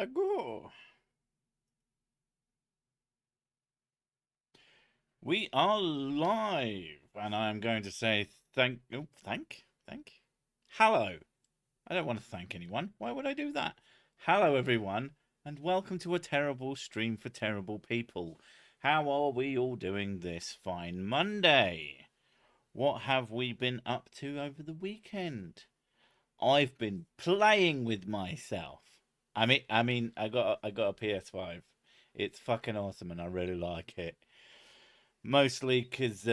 ago. We are live, and I am going to say thank. Hello. I don't want to thank anyone. Why would I do that? Hello, everyone, and welcome to a terrible stream for terrible people. How are we all doing this fine Monday? What have we been up to over the weekend? I've been playing with myself. I got a PS5. It's fucking awesome, and I really like it. Mostly because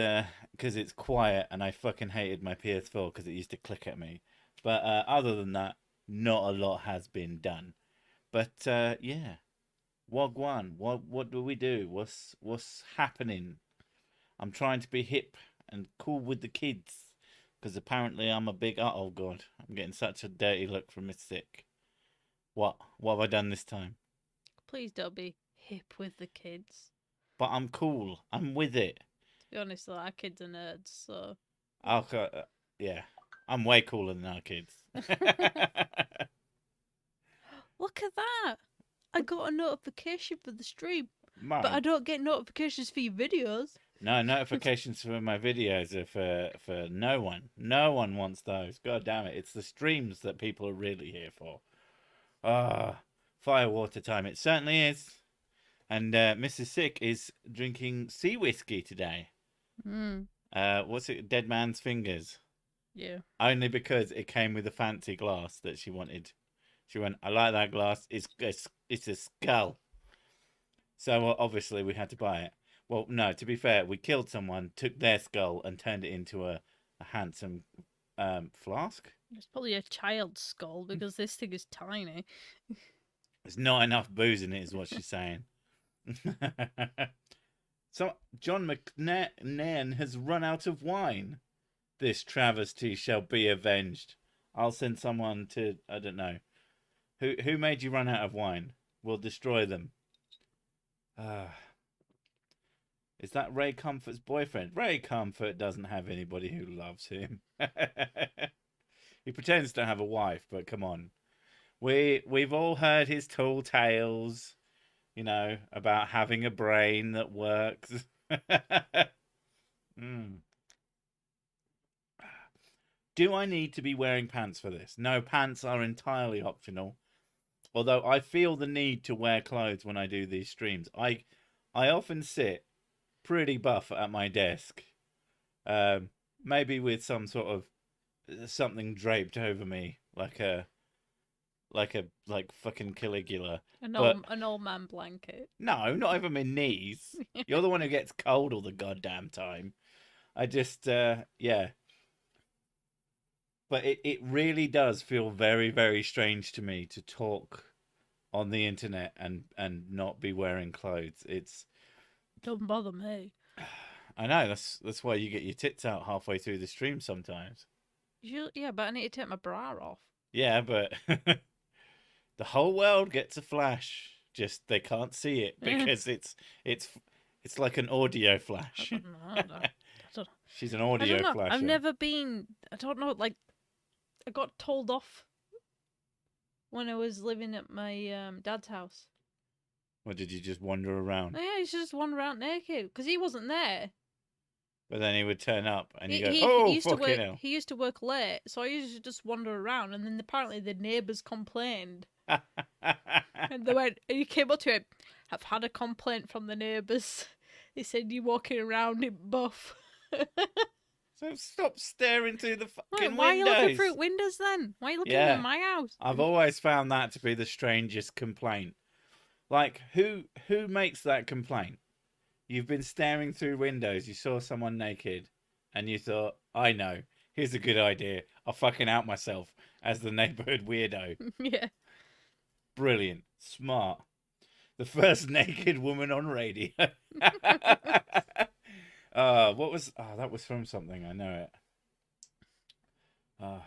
it's quiet, and I fucking hated my PS4 because it used to click at me. But other than that, not a lot has been done. But yeah, Wagwan, what do we do? What's happening? I'm trying to be hip and cool with the kids because apparently I'm a big. Oh god, I'm getting such a dirty look from Miss Sick. What have I done this time? Please don't be hip with the kids. But I'm cool. I'm with it. To be honest, though, our kids are nerds, so. Yeah, I'm way cooler than our kids. Look at that! I got a notification for the stream, Mum, but I don't get notifications for your videos. No, notifications for my videos are for no one. No one wants those. God damn it. It's the streams that people are really here for. Firewater time. It certainly is. And Mrs. Sick is drinking sea whiskey today. What's it? Dead Man's Fingers. Yeah. Only because it came with a fancy glass that she wanted. She went, I like that glass. It's a skull. So obviously we had to buy it. Well, no, to be fair, we killed someone, took their skull and turned it into a handsome flask. It's probably a child's skull because this thing is tiny. There's not enough booze in it, is what she's saying. So, John McNairn has run out of wine. This travesty shall be avenged. I'll send someone to, I don't know. Who made you run out of wine? We'll destroy them. Is that Ray Comfort's boyfriend? Ray Comfort doesn't have anybody who loves him. He pretends to have a wife, but come on. We've all heard his tall tales, you know, about having a brain that works. Do I need to be wearing pants for this? No, pants are entirely optional. Although I feel the need to wear clothes when I do these streams. I often sit pretty buff at my desk, maybe with some sort of something draped over me, like fucking Caligula. An old man blanket. No, not over my knees. You're the one who gets cold all the goddamn time. I just yeah. But it really does feel very, very strange to me to talk on the internet and not be wearing clothes. It's don't bother me. I know, that's why you get your tits out halfway through the stream sometimes. Yeah, but I need to take my bra off. Yeah, but the whole world gets a flash. Just they can't see it because it's like an audio flash. I don't know. She's an audio flash. I've never been. I don't know. Like, I got told off when I was living at my dad's house. Or did you just wander around? Yeah, he just wander around naked because he wasn't there. But then he would turn up and you go, fucking hell. He used to work late, so I used to just wander around. And then apparently the neighbours complained. And they went, and he came up to him, I've had a complaint from the neighbours. They said you're walking around in buff. So stop staring through the fucking windows. Why are you looking through windows then? Why are you looking in my house? I've always found that to be the strangest complaint. Like, who makes that complaint? You've been staring through windows, you saw someone naked, and you thought, I know, here's a good idea. I'll fucking out myself as the neighborhood weirdo. Yeah. Brilliant. Smart. The first naked woman on radio. That was from something, I know it.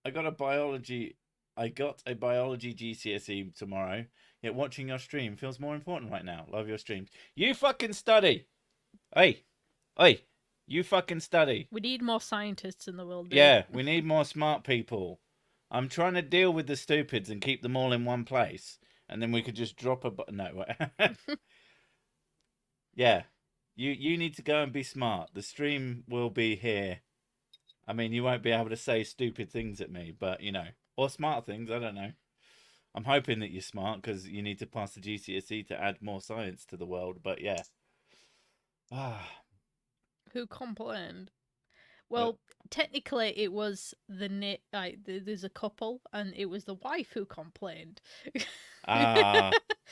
I got a biology GCSE tomorrow. Yet watching your stream feels more important right now. Love your streams. You fucking study. Hey, you fucking study. We need more scientists in the world. Yeah, we need more smart people. I'm trying to deal with the stupids and keep them all in one place. and then we could just drop a button. No, yeah. You need to go and be smart. The stream will be here. I mean, you won't be able to say stupid things at me, but or smart things. I don't know. I'm hoping that you're smart because you need to pass the GCSE to add more science to the world. But yeah. Who complained? Well, technically, it was there's a couple, and it was the wife who complained.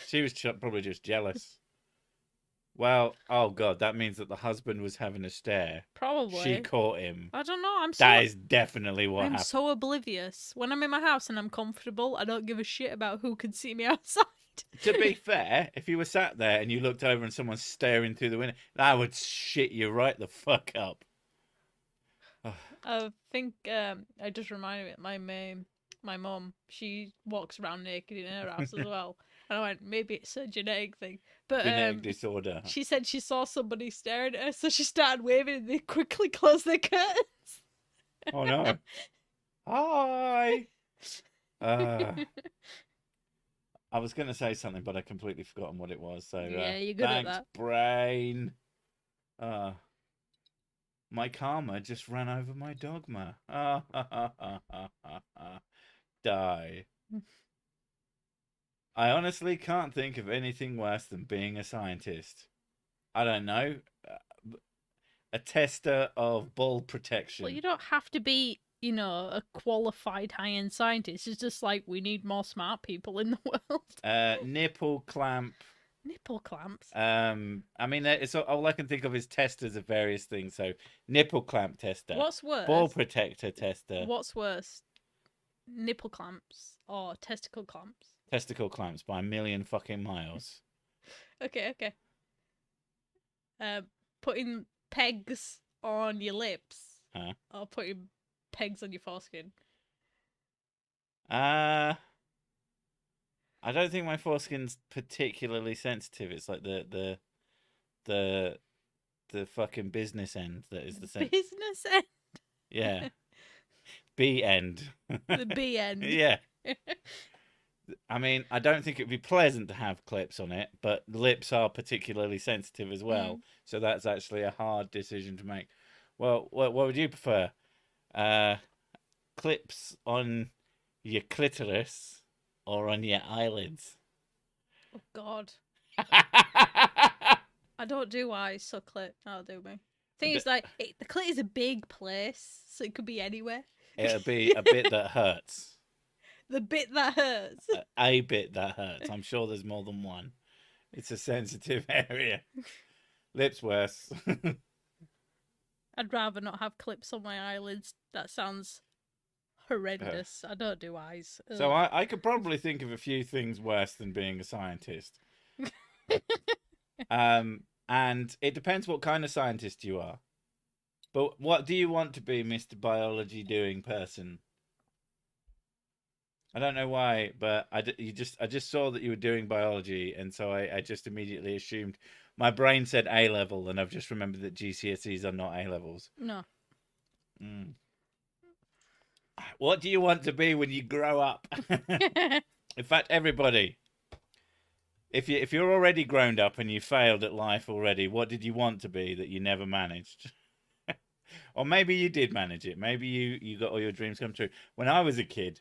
She was probably just jealous. Well, oh god, that means that the husband was having a stare. Probably. She caught him. I don't know. That is definitely what happened. I'm so oblivious. When I'm in my house and I'm comfortable, I don't give a shit about who can see me outside. To be fair, if you were sat there and you looked over and someone's staring through the window, that would shit you right the fuck up. I think I just reminded me my mum, she walks around naked in her house as well. And I went, maybe it's a genetic thing. But genetic disorder. She said she saw somebody staring at her, so she started waving and they quickly closed their curtains. Oh no. Hi. I was going to say something, but I completely forgotten what it was. So yeah, you're good thanks, at that. Brain. My karma just ran over my dogma. Die. I honestly can't think of anything worse than being a scientist. I don't know. A tester of ball protection. Well, you don't have to be, a qualified high-end scientist. It's just like we need more smart people in the world. Nipple clamp. Nipple clamps? I mean, it's all I can think of is testers of various things. So, nipple clamp tester. What's worse? Ball protector tester. What's worse? Nipple clamps or testicle clamps? Testicle clamps by a million fucking miles. Okay. Putting pegs on your lips. Huh? Or putting pegs on your foreskin. I don't think my foreskin's particularly sensitive. It's like the fucking business end that is the business end. Yeah. B end. The B end. Yeah. I mean, I don't think it'd be pleasant to have clips on it, but the lips are particularly sensitive as well. So that's actually a hard decision to make. Well, what would you prefer? Clips on your clitoris or on your eyelids? Oh, God. I don't do eyes, so clit. That'll do me. Thing is, the clit is a big place, so it could be anywhere. It'll be a bit that hurts. The bit that hurts. A bit that hurts. I'm sure there's more than one. It's a sensitive area. Lips worse. I'd rather not have clips on my eyelids. That sounds horrendous. I don't do eyes. Ugh. So I could probably think of a few things worse than being a scientist. And it depends what kind of scientist you are. But what do you want to be, Mr. Biology doing person? I don't know why, but I just saw that you were doing biology, and so I just immediately assumed. My brain said A level, and I've just remembered that GCSEs are not A levels. No. What do you want to be when you grow up? In fact, everybody, if you're already grown up and you failed at life already, what did you want to be that you never managed? Or maybe you did manage it. Maybe you got all your dreams come true. When I was a kid,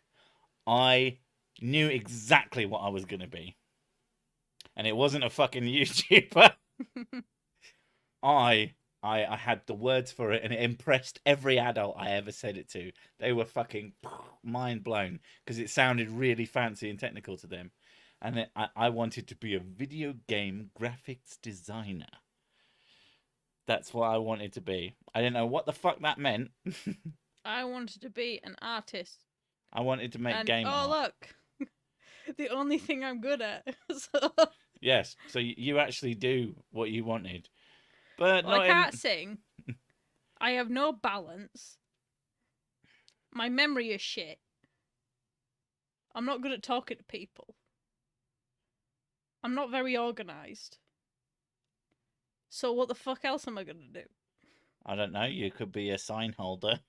I knew exactly what I was going to be. And it wasn't a fucking YouTuber. I had the words for it, and it impressed every adult I ever said it to. They were fucking mind blown because it sounded really fancy and technical to them. And I wanted to be a video game graphics designer. That's what I wanted to be. I didn't know what the fuck that meant. I wanted to be an artist. I wanted to make game art. Oh, look. The only thing I'm good at. So... Yes, so you actually do what you wanted. But I can't sing. I have no balance. My memory is shit. I'm not good at talking to people. I'm not very organised. So what the fuck else am I going to do? I don't know. You could be a sign holder.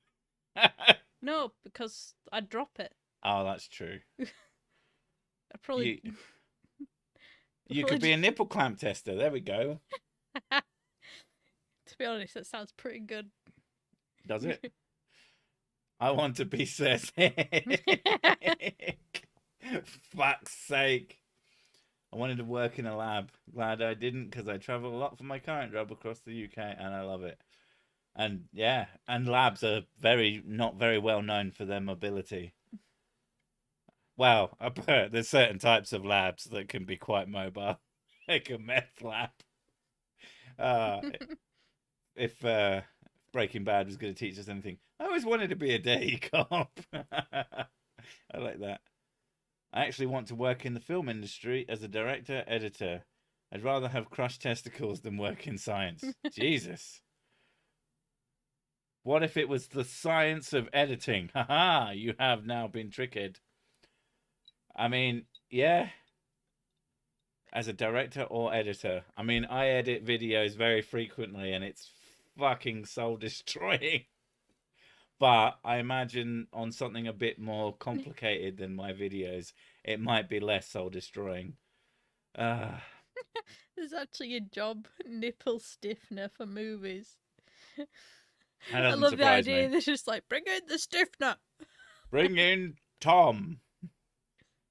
No, because I'd drop it. Oh, that's true. I probably... You could be a nipple clamp tester. There we go. To be honest, that sounds pretty good. Does it? I want to be sick. Fuck's sake. I wanted to work in a lab. Glad I didn't, because I travel a lot for my current job across the UK, and I love it. And yeah, and labs are not very well known for their mobility. Well, there's certain types of labs that can be quite mobile, like a meth lab. If Breaking Bad was going to teach us anything, I always wanted to be a dirty cop. I like that. I actually want to work in the film industry as a director, editor. I'd rather have crushed testicles than work in science. Jesus. What if it was the science of editing? Haha, you have now been tricked. I mean, yeah. As a director or editor. I mean, I edit videos very frequently and it's fucking soul destroying. But I imagine on something a bit more complicated than my videos, it might be less soul destroying. There's actually a job, nipple stiffener for movies. I love the idea. They're just like, bring in the stiffener. Bring in Tom.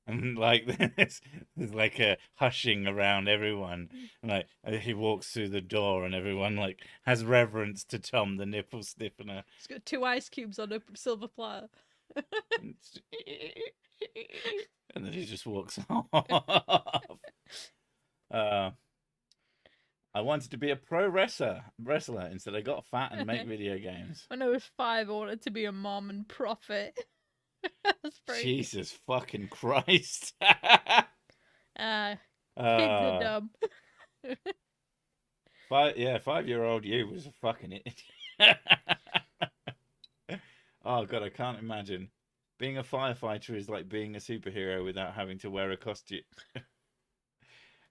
And like there's like a hushing around everyone. Like he walks through the door and everyone like has reverence to Tom, the nipple stiffener. He's got 2 ice cubes on a silver platter. And then he just walks off. I wanted to be a pro wrestler. Instead I got fat and make video games. When I was 5, I wanted to be a mom and prophet. Jesus fucking Christ. Kids are dumb. 5-year-old you was a fucking idiot. Oh god, I can't imagine. Being a firefighter is like being a superhero without having to wear a costume.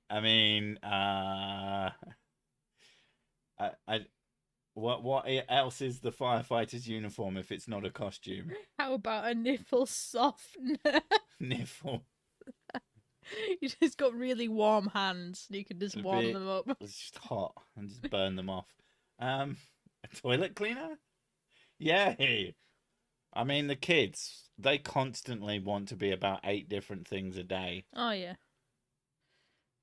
I mean, what else is the firefighter's uniform if it's not a costume? How about a nipple softener? Nipple. You just got really warm hands. You can just warm them up. It's just hot and just burn them off. A toilet cleaner? Yay! I mean, the kids, they constantly want to be about 8 different things a day. Oh, yeah.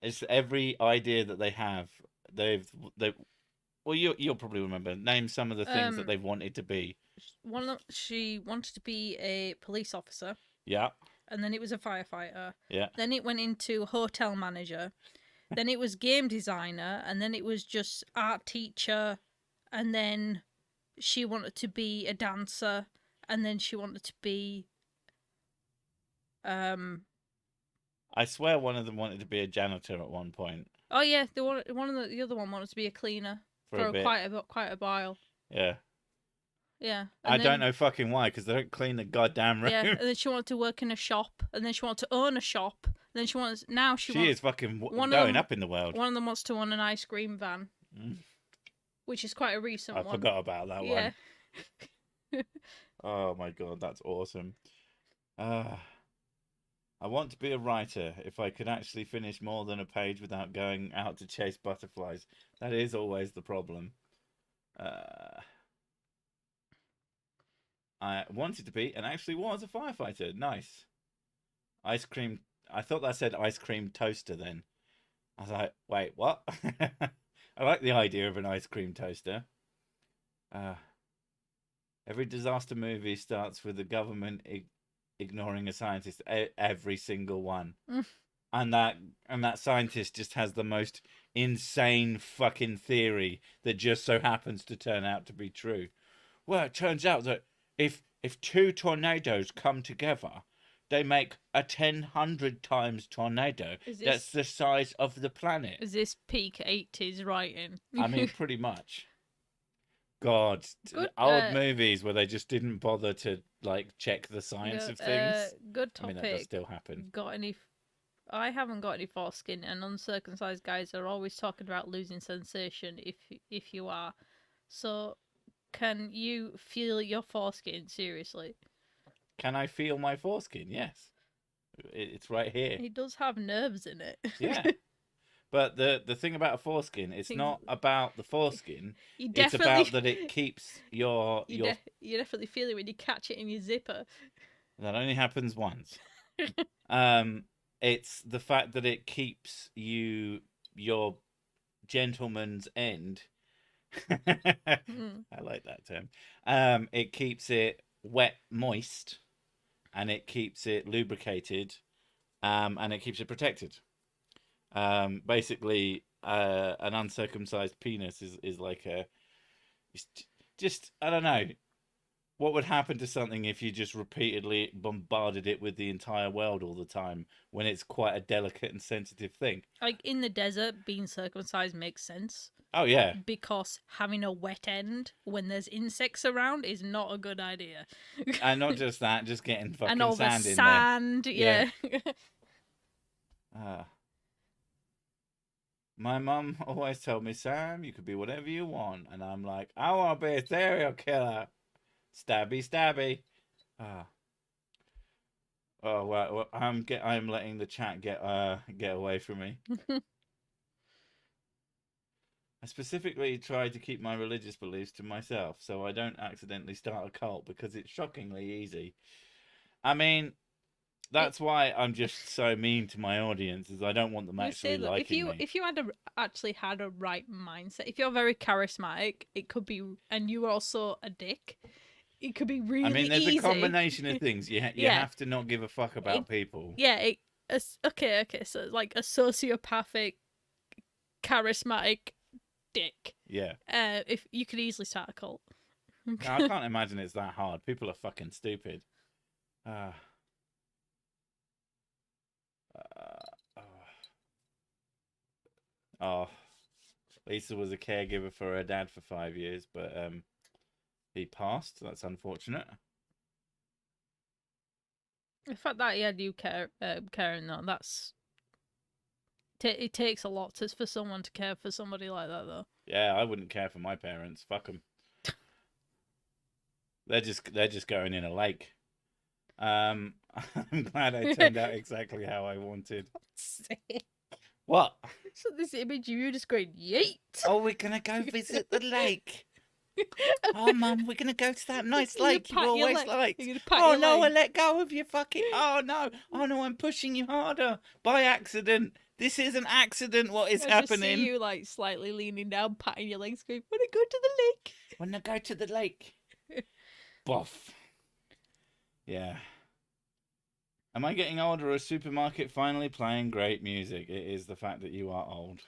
It's every idea that they have. Well, you'll probably remember. Name some of the things that they've wanted to be. She wanted to be a police officer. Yeah. And then it was a firefighter. Yeah. Then it went into hotel manager. Then it was game designer. And then it was just art teacher. And then she wanted to be a dancer. And then she wanted to be... I swear one of them wanted to be a janitor at one point. Oh, yeah. The other one wanted to be a cleaner. For quite a while. Yeah. Yeah. I don't know fucking why, because they don't clean the goddamn room. Yeah, and then she wanted to work in a shop, and then she wanted to own a shop, and then she wants... Now she is fucking going up in the world. One of them wants to own an ice cream van, which is quite a recent one. I forgot about that one. Oh my god, that's awesome. I want to be a writer. If I could actually finish more than a page without going out to chase butterflies. That is always the problem. I wanted to be and actually was a firefighter. Nice. Ice cream. I thought that said ice cream toaster then. I was like, wait, what? I like the idea of an ice cream toaster. Every disaster movie starts with the government ignoring a scientist. Every single one. And that scientist just has the most insane fucking theory that just so happens to turn out to be true. Well, it turns out that if 2 tornadoes come together, they make a 1,000 times tornado. That's the size of the planet. Is this peak 80s writing? I mean, pretty much. God, old movies where they just didn't bother to like check the science of things. Good topic. I mean, that does still happen. I haven't got any foreskin, and uncircumcised guys are always talking about losing sensation if you are. So, can you feel your foreskin? Seriously? Can I feel my foreskin? Yes. It's right here. It does have nerves in it. Yeah. But the thing about a foreskin, it's not about the foreskin. You It's definitely, about that it keeps your you definitely feel it when you catch it in your zipper. That only happens once. It's the fact that it keeps your gentleman's end. I like that term. It keeps it wet, moist, and it keeps it lubricated, and it keeps it protected. Basically, an uncircumcised penis is like just I don't know. What would happen to something if you just repeatedly bombarded it with the entire world all the time when it's quite a delicate and sensitive thing? Like in the desert, being circumcised makes sense. Oh, yeah. Because having a wet end when there's insects around is not a good idea. And not just that, just getting fucking and all sand the in sand, yeah. My mum always told me, Sam, you could be whatever you want. And I'm like, I want to be a serial killer. Stabby, stabby. Oh, well, I'm letting the chat get away from me. I specifically try to keep my religious beliefs to myself so I don't accidentally start a cult because it's shockingly easy. I mean, that's why I'm just so mean to my audience, is I don't want them actually liking me. If you actually had a right mindset, if you're very charismatic, it could be, and you were also a dick, it could be really easy. I mean, there's a combination of things. You have to not give a fuck about people. Yeah, okay, so like a sociopathic, charismatic dick. Yeah. If you could easily start a cult. No, I can't imagine it's that hard. People are fucking stupid. Lisa was a caregiver for her dad for 5 years, but he passed. That's unfortunate. The fact that he had you caring, though, that's it takes a lot for someone to care for somebody like that, though. Yeah, I wouldn't care for my parents. Fuck them. They're just going in a lake. I'm glad I turned out exactly how I wanted. What? So this image of you just going, yeet. Oh, we're gonna go visit the lake. Oh, Mum, we're gonna go to that nice lake you always liked. Oh no, I let go of your fucking. Oh no, I'm pushing you harder by accident. This is an accident. What is happening? I see you like slightly leaning down, patting your legs, going, "Wanna go to the lake? Wanna go to the lake?" Boff. Yeah. Am I getting old, or is Supermarket finally playing great music? It is the fact that you are old.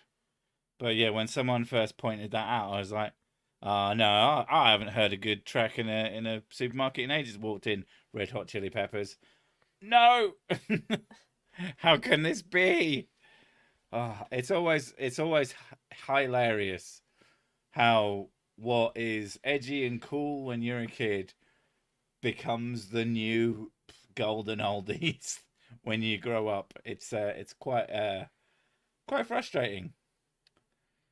But yeah, when someone first pointed that out, I was like, oh no, I haven't heard a good track in a supermarket in ages. Walked in, Red Hot Chili Peppers. No! How can this be? Oh, it's always hilarious how what is edgy and cool when you're a kid becomes the new golden oldies when you grow up. It's quite frustrating.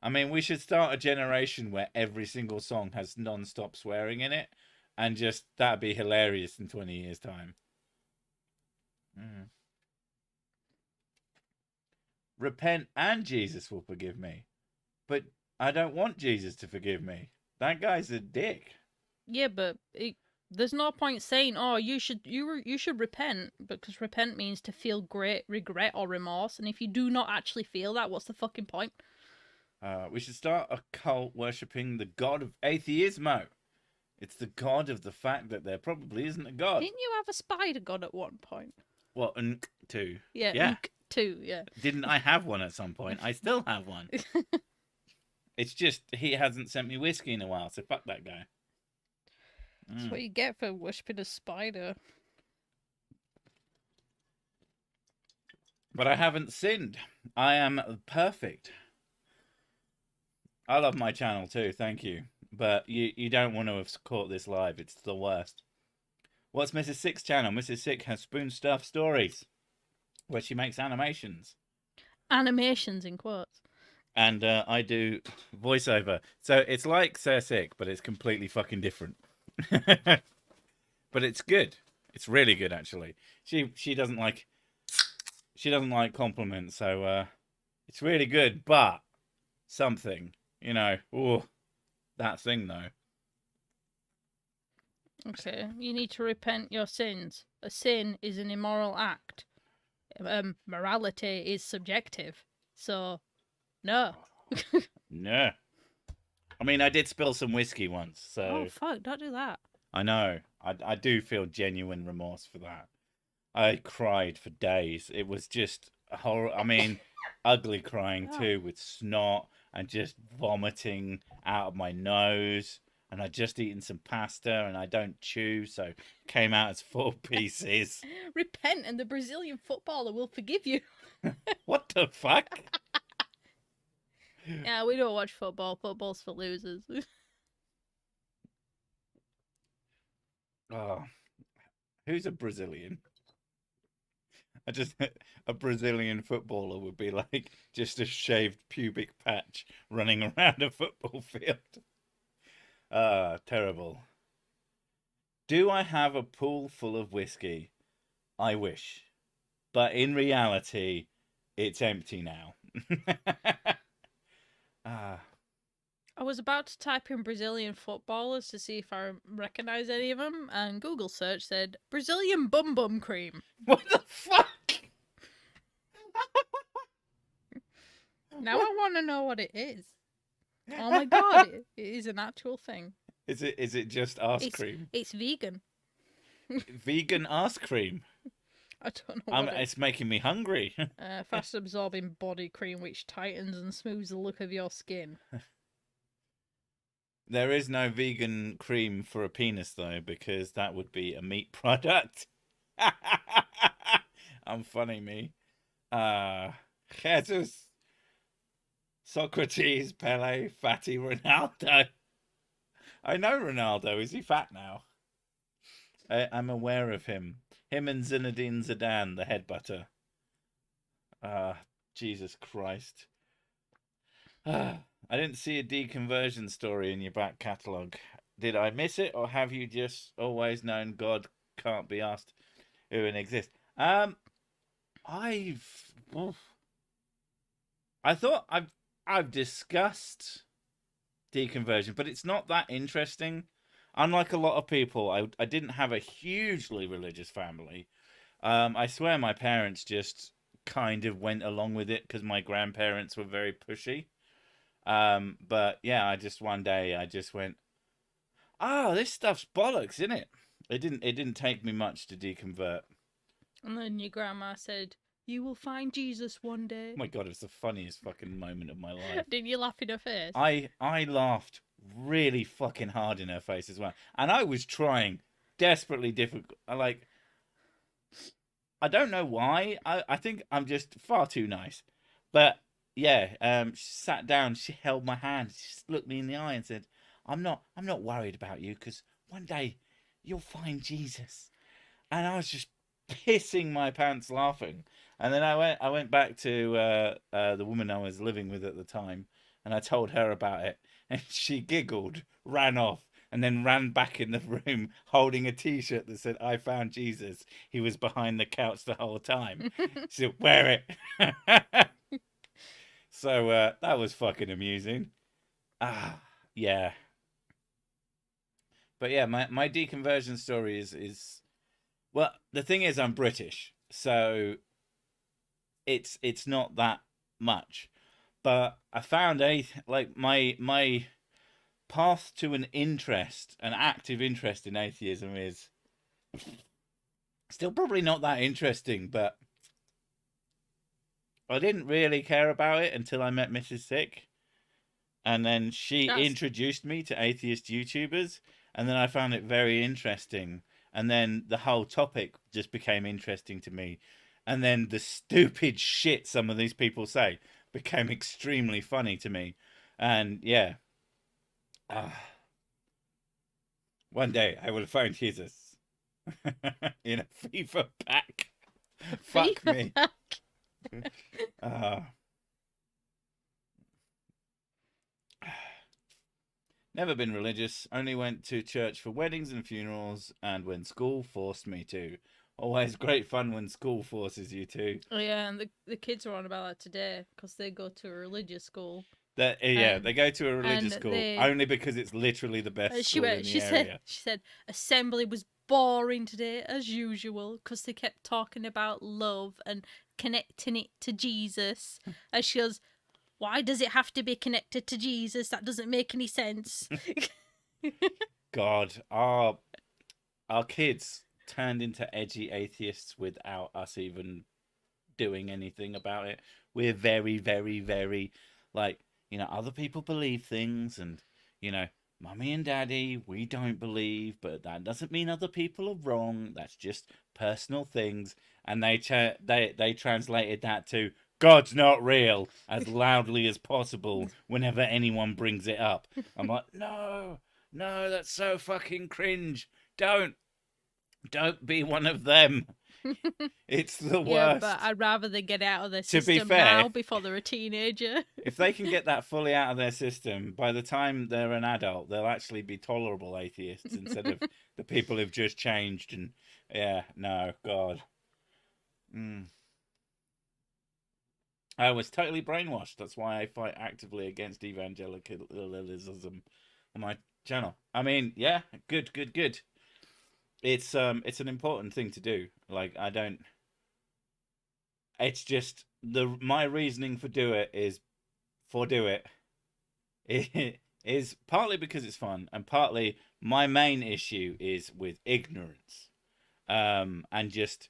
I mean, we should start a generation where every single song has non-stop swearing in it, and just that'd be hilarious in 20 years' time. Repent and Jesus will forgive me. But I don't want Jesus to forgive me. That guy's a dick. Yeah, but there's no point saying, "Oh, you should repent," because repent means to feel great regret or remorse, and if you do not actually feel that, what's the fucking point? We should start a cult worshipping the god of atheismo. It's the god of the fact that there probably isn't a god. Didn't you have a spider god at one point? Well, too. Yeah. Too, yeah. Didn't I have one at some point? I still have one. It's just he hasn't sent me whiskey in a while, so fuck that guy. That's what you get for worshipping a spider. But I haven't sinned. I am perfect. I love my channel too, thank you. But you don't want to have caught this live. It's the worst. What's Mrs. Sick's channel? Mrs. Sick has Spoon Stuff Stories, where she makes animations. Animations in quotes. And I do voiceover. So it's like Sir Sick, but it's completely fucking different. But it's good. It's really good, actually. She doesn't like compliments, so It's really good, but something, ooh, that thing though. Okay, you need to repent your sins. A sin is an immoral act. Morality is subjective. So, no. No. I mean, I did spill some whiskey once, so. Oh, fuck, don't do that. I know. I do feel genuine remorse for that. I cried for days. It was just horror. I mean, ugly crying too, with snot and just vomiting out of my nose. And I'd just eaten some pasta, and I don't chew, so it came out as 4 pieces. Repent, and the Brazilian footballer will forgive you. What the fuck? Yeah, we don't watch football. Football's for losers. Oh, who's a Brazilian? A Brazilian footballer would be like just a shaved pubic patch running around a football field. Terrible. Do I have a pool full of whiskey? I wish. But in reality, it's empty now. I was about to type in Brazilian footballers to see if I recognise any of them, and Google search said Brazilian bum bum cream. What the fuck? Now I want to know what it is. Oh my god, it is an actual thing. Is it just arse cream? It's vegan. Vegan arse cream? I don't know. It's making me hungry. Fast absorbing body cream which tightens and smooths the look of your skin. There is no vegan cream for a penis though, because that would be a meat product. I'm funny, me. Jesus, Socrates, Pele, fatty Ronaldo. I know Ronaldo. Is he fat now? I'm aware of him. Him and Zinedine Zidane, the headbutter. Jesus Christ. I didn't see a deconversion story in your back catalogue. Did I miss it, or have you just always known God can't be asked who it exists? I thought I've discussed deconversion, but it's not that interesting. Unlike a lot of people, I didn't have a hugely religious family. I swear my parents just kind of went along with it because my grandparents were very pushy. But yeah, one day I just went, oh, this stuff's bollocks, isn't it? It didn't take me much to deconvert. And then your grandma said, you will find Jesus one day. Oh my god, it was the funniest fucking moment of my life. Didn't you laugh in her face? I laughed really fucking hard in her face as well. And I was trying desperately difficult. I don't know why. I think I'm just far too nice. But yeah, she sat down, she held my hand, she just looked me in the eye and said, I'm not worried about you, because one day you'll find Jesus. And I was just pissing my pants laughing. And then I went back to the woman I was living with at the time, and I told her about it, and she giggled, ran off, and then ran back in the room holding a T-shirt that said, I found Jesus. He was behind the couch the whole time. She said, wear it. So that was fucking amusing. Yeah. But yeah, my deconversion story is well, the thing is I'm British, so it's not that much. But I found my path to an active interest in atheism is still probably not that interesting, but I didn't really care about it until I met Mrs. Sick. And then she introduced me to atheist YouTubers, and then I found it very interesting. And then the whole topic just became interesting to me. And then the stupid shit some of these people say became extremely funny to me. And yeah. One day I will find Jesus in a FIFA pack. Fuck me. Never been religious, only went to church for weddings and funerals and when school forced me to. Always great fun when school forces you to. Oh, yeah, and the kids were on about that today because they go to a religious school. Yeah, And they go to a religious and school they only because it's literally the best school in the area. she said assembly was boring today as usual because they kept talking about love and connecting it to Jesus. And she goes, "Why does it have to be connected to Jesus? That doesn't make any sense." God, our kids turned into edgy atheists without us even doing anything about it. We're very, very, very like, other people believe things, and mummy and daddy, we don't believe, but that doesn't mean other people are wrong. That's just personal things. And they translated that to God's not real as loudly as possible whenever anyone brings it up. I'm like, no, that's so fucking cringe. Don't be one of them. It's the Yeah, worst. but I'd rather they get out of their To be system fair, now before they're a teenager. if they can get that fully out of their system, by the time they're an adult, they'll actually be tolerable atheists instead of the people who've just changed. And yeah, no, God. I was totally brainwashed. That's why I fight actively against evangelicalism on my channel. I mean, yeah, good. It's an important thing to do. Like, I don't. It's just my reasoning for do it is partly because it's fun, and partly my main issue is with ignorance, and just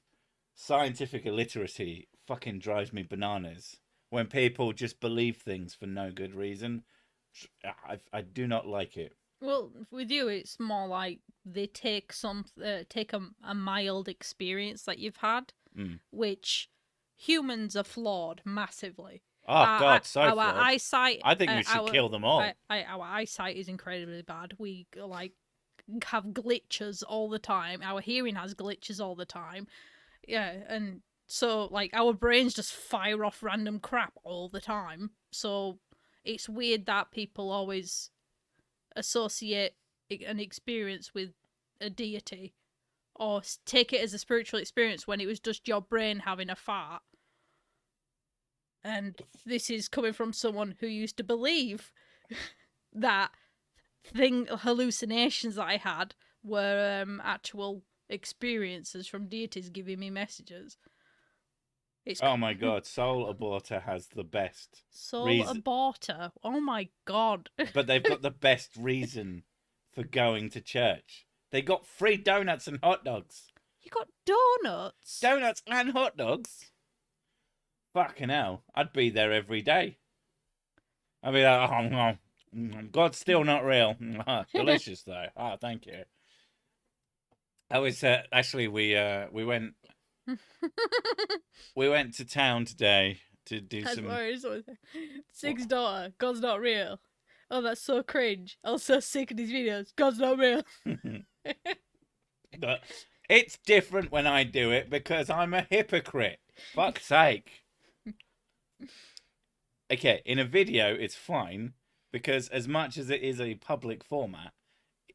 scientific illiteracy fucking drives me bananas when people just believe things for no good reason. I do not like it. Well, with you, it's more like they take a mild experience that you've had, which humans are flawed massively. Oh God, so our flawed. eyesight. I think we should kill them all. Our eyesight is incredibly bad. We have glitches all the time. Our hearing has glitches all the time. Yeah, and so our brains just fire off random crap all the time. So it's weird that people always associate an experience with a deity or take it as a spiritual experience when it was just your brain having a fart. And this is coming from someone who used to believe that hallucinations that I had were actual experiences from deities giving me messages. Oh my God, Soul Aborter has the best Aborter. Oh my God. But they've got the best reason for going to church. They got free donuts and hot dogs. You got donuts? Donuts and hot dogs? Fucking hell. I'd be there every day. I'd be like, God's still not real. Delicious though. Oh, thank you. I was actually we went we went to town today to do some. Sig's daughter. God's not real. Oh, that's so cringe. I'm so sick of these videos. God's not real. But it's different when I do it because I'm a hypocrite. Fuck's sake. Okay, in a video it's fine because as much as it is a public format,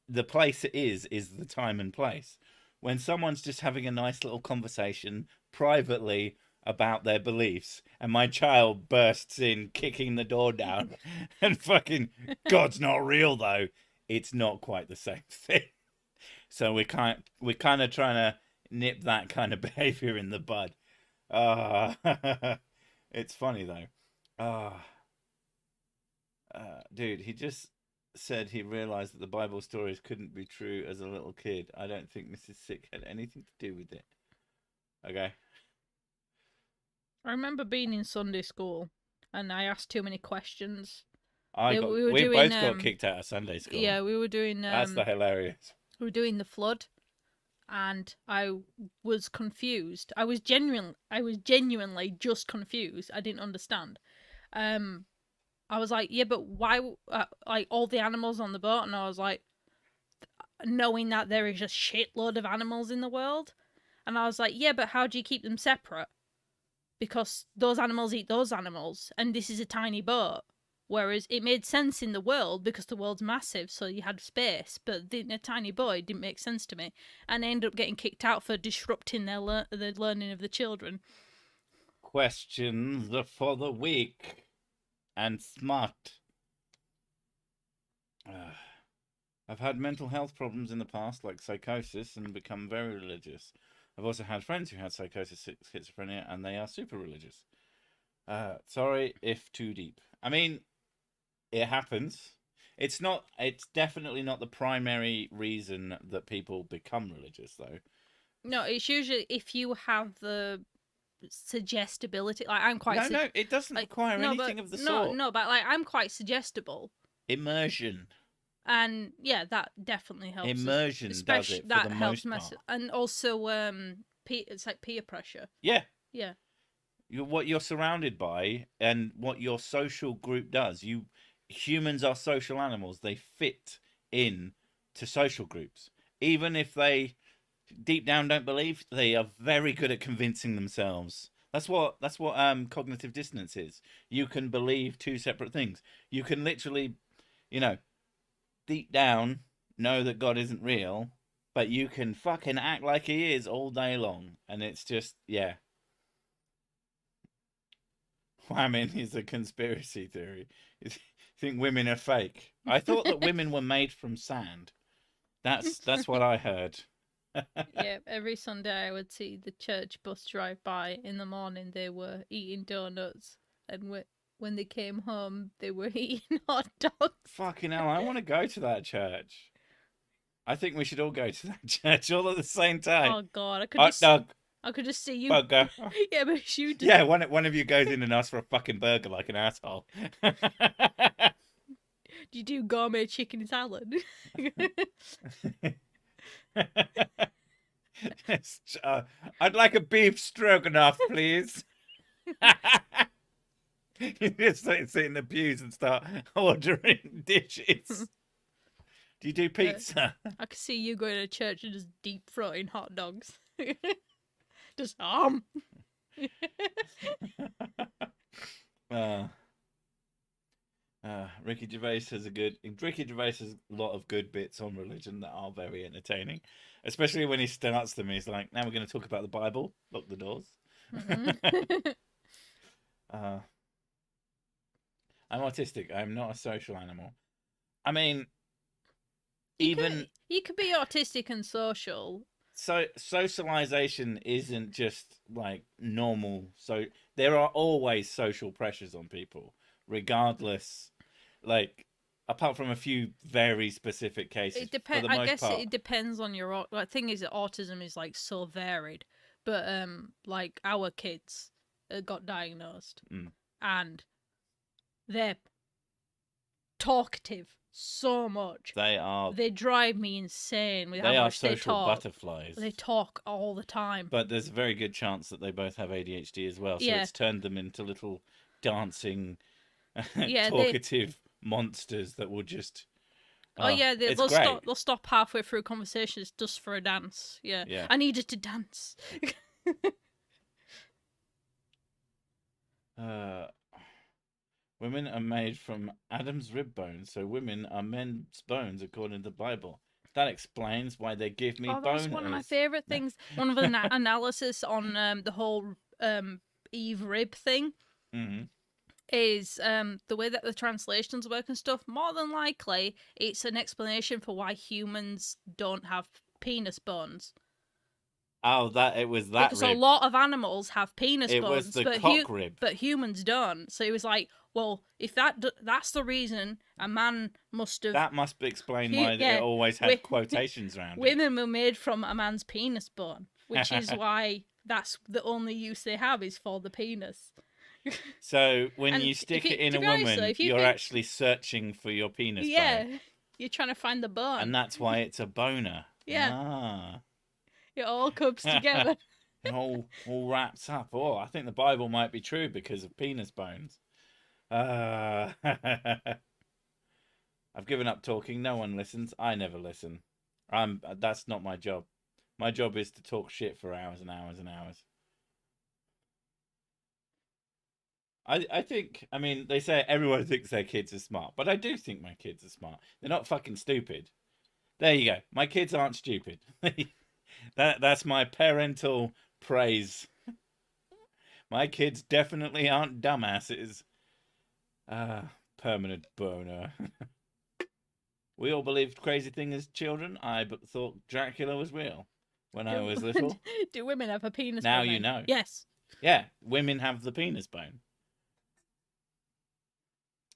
the place it is the time and place. When someone's just having a nice little conversation privately about their beliefs and my child bursts in kicking the door down and fucking God's not real though, it's not quite the same thing. So we're kind of trying to nip that kind of behavior in the bud. It's funny though. Dude, he just said he realized that the Bible stories couldn't be true as a little kid. I don't think Mrs. Sick had anything to do with it. Okay. I remember being in Sunday school and I asked too many questions. We both got kicked out of Sunday school. Yeah, we were doing. That's the hilarious. We were doing the flood, and I was confused. I was genuinely just confused. I didn't understand. I was like, yeah, but why? Like all the animals on the boat, and I was like, knowing that there is a shitload of animals in the world, and I was like, yeah, but how do you keep them separate? Because those animals eat those animals, and this is a tiny boat. Whereas it made sense in the world because the world's massive, so you had space. But a tiny boy didn't make sense to me, and I ended up getting kicked out for disrupting the learning of the children. Questions for the week and smart. I've had mental health problems in the past, like psychosis, and become very religious. I've also had friends who had psychosis, schizophrenia, and they are super religious. Sorry if too deep. I mean, it happens. It's definitely not the primary reason that people become religious, though. No, it's usually if you have the suggestibility. Like I'm quite. No, it doesn't require anything of the sort. No, but like I'm quite suggestible. Immersion. And yeah, that definitely helps. Immersion does it for the most part. And also, it's like peer pressure. Yeah. Yeah. What you're surrounded by and what your social group does. Humans are social animals. They fit in to social groups. Even if they deep down don't believe, they are very good at convincing themselves. That's what cognitive dissonance is. You can believe two separate things. You can literally, deep down know that God isn't real, but you can fucking act like he is all day long. And it's just, yeah. Whamming is a conspiracy theory. You think women are fake? I thought that women were made from sand. That's what I heard. Yeah, every Sunday I would see the church bus drive by. In the morning they were eating donuts, and when they came home they were eating hot dogs. Fucking hell, I want to go to that church. I think we should all go to that church all at the same time. Oh God, I could just see you. Burger. Yeah, but you. Yeah, one of you goes in and asks for a fucking burger like an asshole. Do you do gourmet chicken salad? Yes, I'd like a beef stroganoff, please. You just sit in the pews and start ordering dishes. Do you do pizza? I could see you going to church and just deep frying hot dogs. Just Ricky Gervais has a lot of good bits on religion that are very entertaining, especially when he starts them. He's like, "Now we're going to talk about the Bible. Lock the doors." Mm-hmm. I'm autistic. I'm not a social animal. I mean, you could be autistic and social. So socialization isn't just like normal. So there are always social pressures on people, regardless. Like, apart from a few very specific cases, it depends. I guess it depends on your. Like, thing is that autism is like so varied, but like our kids got diagnosed, and they're talkative so much. They drive me insane with how much they talk. They are social butterflies. They talk all the time. But there's a very good chance that they both have ADHD as well. So it's turned them into little dancing, talkative monsters that will just. They'll stop halfway through conversations just for a dance. Yeah. I needed to dance. Women are made from Adam's rib bones, so women are men's bones according to the Bible. That explains why they give me boners. That's one of my favourite things. One of the analysis on the whole Eve rib thing is the way that the translations work and stuff. More than likely, it's an explanation for why humans don't have penis bones. Oh, it was that because rib. A lot of animals have penis bones. It was the cock rib. But humans don't. So it was like, well, if that's the reason a man must have... That must explain why it always had quotations around it. Women were made from a man's penis bone, which is why that's the only use they have is for the penis. So when you stick it in a woman, you're actually searching for your penis bone. Yeah, you're trying to find the bone. And that's why it's a boner. Yeah. Ah. It all comes together. It all wraps up. Oh, I think the Bible might be true because of penis bones. I've given up talking. No one listens. I never listen. That's not my job. My job is to talk shit for hours and hours and hours. I think, I mean, they say everyone thinks their kids are smart, but I do think my kids are smart. They're not fucking stupid. There you go. My kids aren't stupid. That's my parental praise. My kids definitely aren't dumbasses. Permanent boner. We all believed crazy things as children. I thought Dracula was real when I was little. Do women have a penis Now bone? you know. Yes. Yeah, women have the penis bone.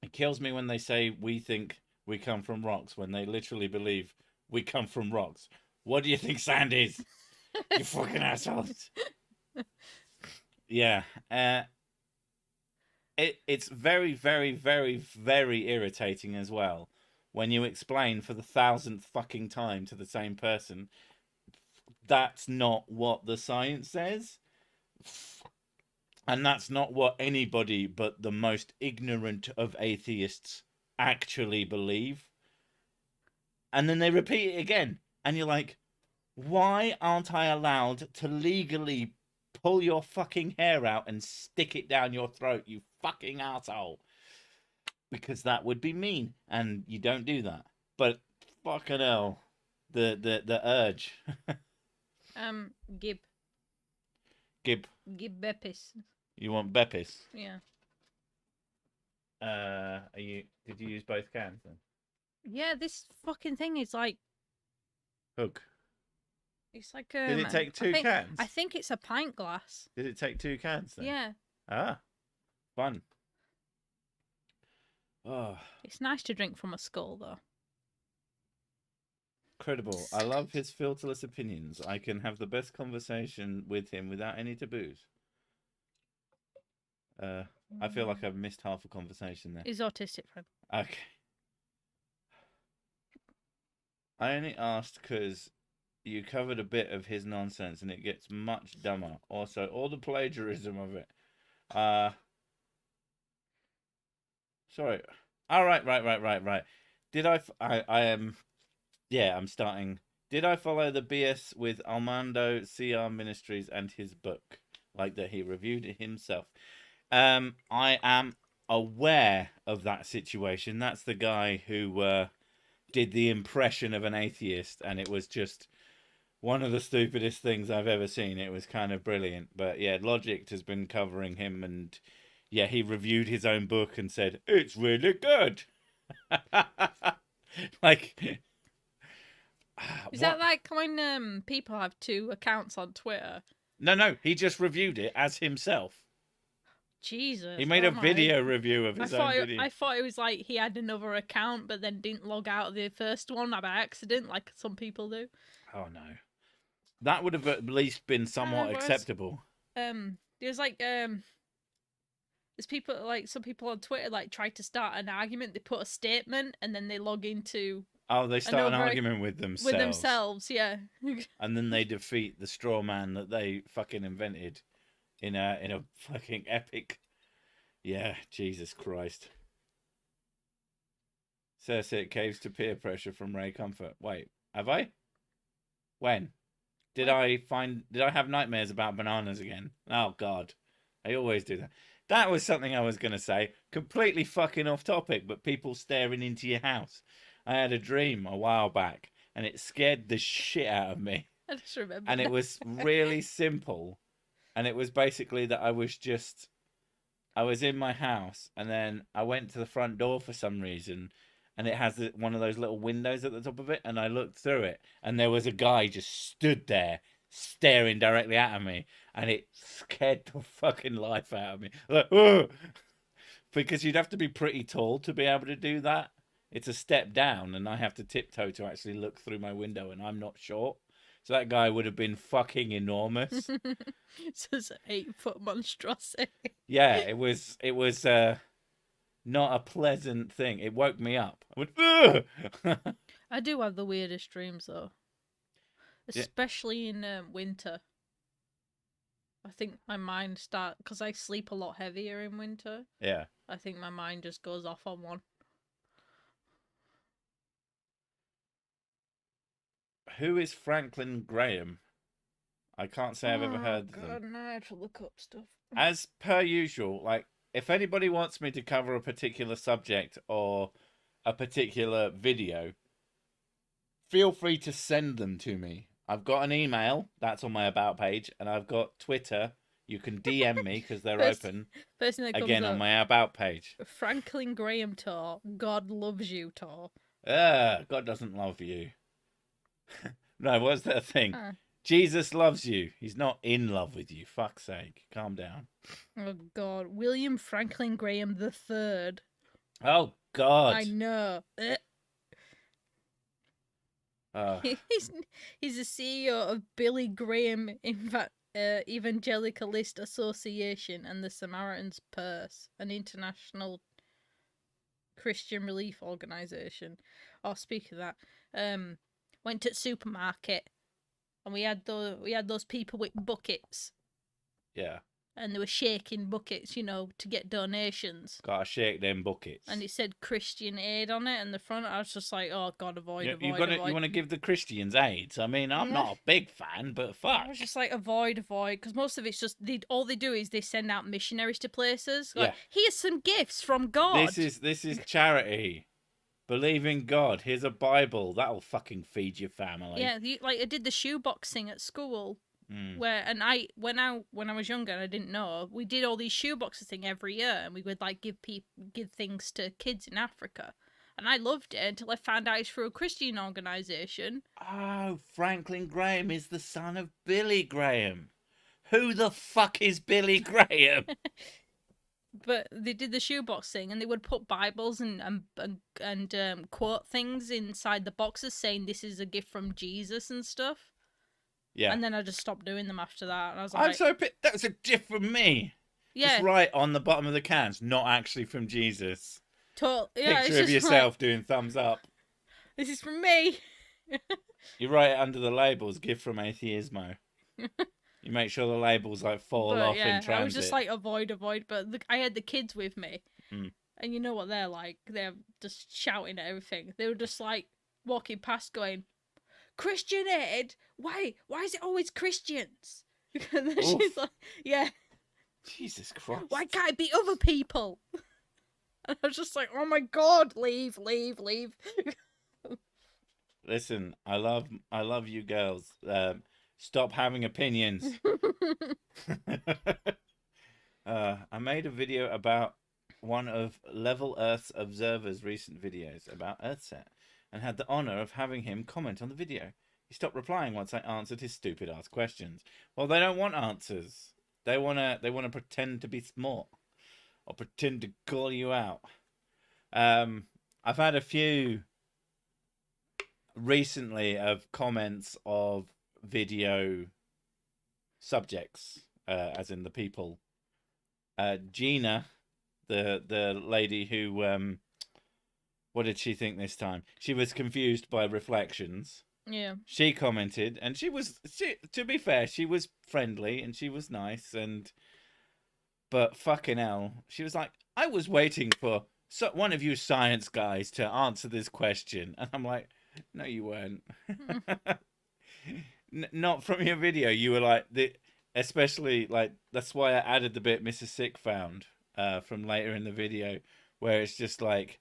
It kills me when they say we think we come from rocks when they literally believe we come from rocks. What do you think sand is? You fucking assholes. Yeah. It's very, very, very, very irritating as well when you explain for the 1,000th fucking time to the same person that's not what the science says. And that's not what anybody but the most ignorant of atheists actually believe. And then they repeat it again. And you're like, why aren't I allowed to legally pull your fucking hair out and stick it down your throat, you fucking asshole? Because that would be mean. And you don't do that. But fucking hell. The urge. Gib. Gib. Gib Beppis. You want Beppis? Yeah. Did you use both cans then? Yeah, this fucking thing is like Hook. it's like Did it take two cans? I think it's a pint glass. Did it take 2 cans then? Yeah. Ah. Fun. Oh. It's nice to drink from a skull though. Incredible. I love his filterless opinions. I can have the best conversation with him without any taboos. I feel like I've missed half a conversation there. He's autistic, friend. Okay. I only asked because you covered a bit of his nonsense and it gets much dumber. Also, all the plagiarism of it. Sorry. Oh, right. Did I am... Yeah, I'm starting. Did I follow the BS with Armando CR Ministries and his book? Like that he reviewed it himself. I am aware of that situation. That's the guy who did the impression of an atheist, and it was just one of the stupidest things I've ever seen. It was kind of brilliant. But yeah, Logic has been covering him, and yeah, he reviewed his own book and said, it's really good. Like... Is that like when people have 2 accounts on Twitter? No, he just reviewed it as himself. Jesus. He made a video review of his own video. I thought it was like he had another account but then didn't log out of the first one by accident like some people do. Oh no. That would have at least been somewhat acceptable. There's like there's people like some people on Twitter like try to start an argument, they put a statement and then they log into they start an argument with themselves. With themselves, yeah. And then they defeat the straw man that they fucking invented in a fucking epic. Yeah, Jesus Christ. Cersei caves to peer pressure from Ray Comfort. Wait, have I? When? Did I have nightmares about bananas again? Oh God. I always do that. That was something I was going to say. Completely fucking off topic, but people staring into your house. I had a dream a while back, and it scared the shit out of me. I just remember. And it was really simple. And it was basically that I was in my house, and then I went to the front door for some reason, and it has one of those little windows at the top of it, and I looked through it, and there was a guy just stood there, staring directly at me, and it scared the fucking life out of me. Like, oh! Because you'd have to be pretty tall to be able to do that. It's a step down, and I have to tiptoe to actually look through my window, and I'm not short. So that guy would have been fucking enormous. It's an 8-foot monstrosity. Yeah, it was not a pleasant thing. It woke me up. I went, ugh! I do have the weirdest dreams, though. Especially in winter. I think my mind because I sleep a lot heavier in winter. Yeah. I think my mind just goes off on one. Who is Franklin Graham? I can't say I've ever heard of them. God, no, I have to look up stuff. As per usual, like, if anybody wants me to cover a particular subject or a particular video, feel free to send them to me. I've got an email that's on my about page, and I've got Twitter. You can DM me because they're open. First thing that comes Again up, on my about page. Franklin Graham tour. God loves you tour. God doesn't love you. No, what's that thing? Jesus loves you. He's not in love with you. Fuck's sake. Calm down. Oh, God. William Franklin Graham III. Oh, God. I know. He's the CEO of Billy Graham Evangelicalist Association and the Samaritan's Purse, an international Christian relief organisation. Oh, speaking of that, went to the supermarket and we had those people with buckets. Yeah. And they were shaking buckets, you know, to get donations. Gotta shake them buckets. And it said Christian Aid on it in the front. I was just like, oh, God, avoid. You want to give the Christians AIDS? I mean, I'm not a big fan, but fuck. I was just like, avoid. Because most of it's just, all they do is they send out missionaries to places. Like, here's some gifts from God. This is charity. Believe in God. Here's a Bible. That'll fucking feed your family. Yeah, I did the shoebox thing at school. Where when I was younger and I didn't know, we did all these shoeboxes thing every year, and we would like give things to kids in Africa, and I loved it until I found out it's for a Christian organisation. Oh, Franklin Graham is the son of Billy Graham. Who the fuck is Billy Graham? But they did the shoebox thing, and they would put Bibles and quote things inside the boxes saying this is a gift from Jesus and stuff. Yeah. And then I just stopped doing them after that. And I was like, I'm so pissed. That was a gift from me. Yeah. Just right on the bottom of the cans, not actually from Jesus. Yeah, Picture of yourself doing thumbs up. This is from me. You write it under the labels, gift from Atheismo. You make sure the labels like fall off in transit. I was just like avoid, but I had the kids with me. And you know what they're like. They're just shouting at everything. They were just like walking past going, Christian Aid? Why is it always Christians? And then she's like, yeah. Jesus Christ. Why can't it be other people? And I was just like, oh my God, leave. Listen, I love you girls. Stop having opinions. I made a video about one of Level Earth's Observer's recent videos about Earthset, and had the honour of having him comment on the video. He stopped replying once I answered his stupid ass questions. Well, they don't want answers. They wanna pretend to be smart or pretend to call you out. I've had a few recently of comments of video subjects, as in the people. Gina, the lady who what did she think this time? She was confused by reflections. Yeah. She commented, and she to be fair, she was friendly and she was nice, but fucking hell, she was like, I was waiting for one of you science guys to answer this question, and I'm like, no, you weren't. Not from your video. You were like especially like that's why I added the bit Mrs. Sick found from later in the video, where it's just like,